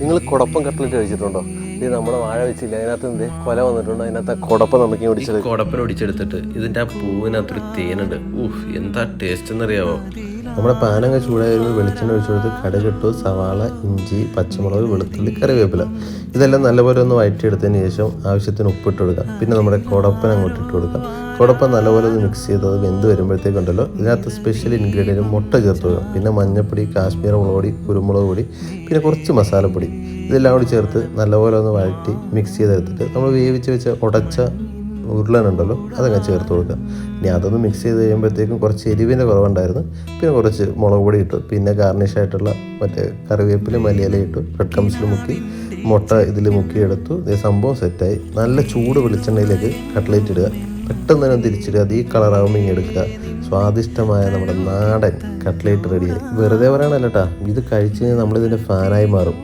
നിങ്ങൾ കുടപ്പം കട്ട്ലറ്റ് കഴിച്ചിട്ടുണ്ടോ? ഇത് നമ്മുടെ വാഴ വെച്ചില്ല, അതിനകത്ത് എന്ത് കൊല വന്നിട്ടുണ്ട്, അതിനകത്ത് കുടപ്പം നമുക്ക് ഒടിച്ചത്. കുടപ്പന ഒടിച്ചെടുത്തിട്ട് ഇതിൻ്റെ ആ പൂവിനകത്തൊരു തേനുണ്ട്. എന്താ ടേസ്റ്റ് എന്നറിയാവോ? നമ്മുടെ പാനങ്ങ ചൂടായി വരുമ്പോൾ വെളിച്ചെണ്ണ ഒഴിച്ചു കൊടുത്ത് കടുകിട്ടു, സവാള, ഇഞ്ചി, പച്ചമുളക്, വെളുത്തുള്ളി, കറിവേപ്പില ഇതെല്ലാം നല്ലപോലെ ഒന്ന് വഴറ്റിയെടുത്തതിന് ശേഷം ആവശ്യത്തിന് ഉപ്പിട്ട് കൊടുക്കുക. പിന്നെ നമ്മുടെ കുടപ്പന അങ്ങോട്ട് ഇട്ട് കൊടുക്കുക. കുടപ്പം നല്ലപോലെ ഒന്ന് മിക്സ് ചെയ്തത് വെന്ത് വരുമ്പോഴത്തേക്കുണ്ടല്ലോ ഇതിനകത്ത് സ്പെഷ്യൽ ഇൻഗ്രീഡിയൻറ്റ് മുട്ട ചേർത്ത് കൊടുക്കുക. പിന്നെ മഞ്ഞൾപ്പൊടി, കാശ്മീർ മുളക് പൊടി, കുരുമുളക് പൊടി, പിന്നെ കുറച്ച് മസാലപ്പൊടി ഇതെല്ലാം കൂടി ചേർത്ത് നല്ലപോലെ ഒന്ന് വഴറ്റി മിക്സ് ചെയ്തെടുത്തിട്ട് നമ്മൾ വേവിച്ച് വെച്ച ഉടച്ച ഉരുളനുണ്ടല്ലോ അതങ്ങ് ചേർത്ത് കൊടുക്കുക. ഇനി അതൊന്ന് മിക്സ് ചെയ്ത് കഴിയുമ്പോഴത്തേക്കും കുറച്ച് എരിവിൻ്റെ കുറവുണ്ടായിരുന്നു. പിന്നെ കുറച്ച് മുളക് പൊടി ഇട്ടു. പിന്നെ ഗാർണിഷായിട്ടുള്ള മറ്റേ കറിവേപ്പില മല്ലിയില ഇട്ടു. ബ്രെഡ് ക്രംസിൽ മുക്കി മുട്ട ഇതിൽ മുക്കിയെടുത്തു. ഇതേ സംഭവം സെറ്റായി. നല്ല ചൂട് വെളിച്ചെണ്ണയിലേക്ക് കട്ട്ലേറ്റ് ഇടുക. പെട്ടെന്ന് തന്നെ തിരിച്ചിടുക. അത് ഈ കളറാകുമ്പോൾ ഇങ്ങനെ എടുക്കുക. സ്വാദിഷ്ടമായ നമ്മുടെ നാടൻ കട്ട്ലേറ്റ് റെഡിയായി. വെറുതെ പറയണല്ലോ കേട്ടോ, ഇത് കഴിച്ച് കഴിഞ്ഞാൽ നമ്മളിതിൻ്റെ ഫാനായി മാറും.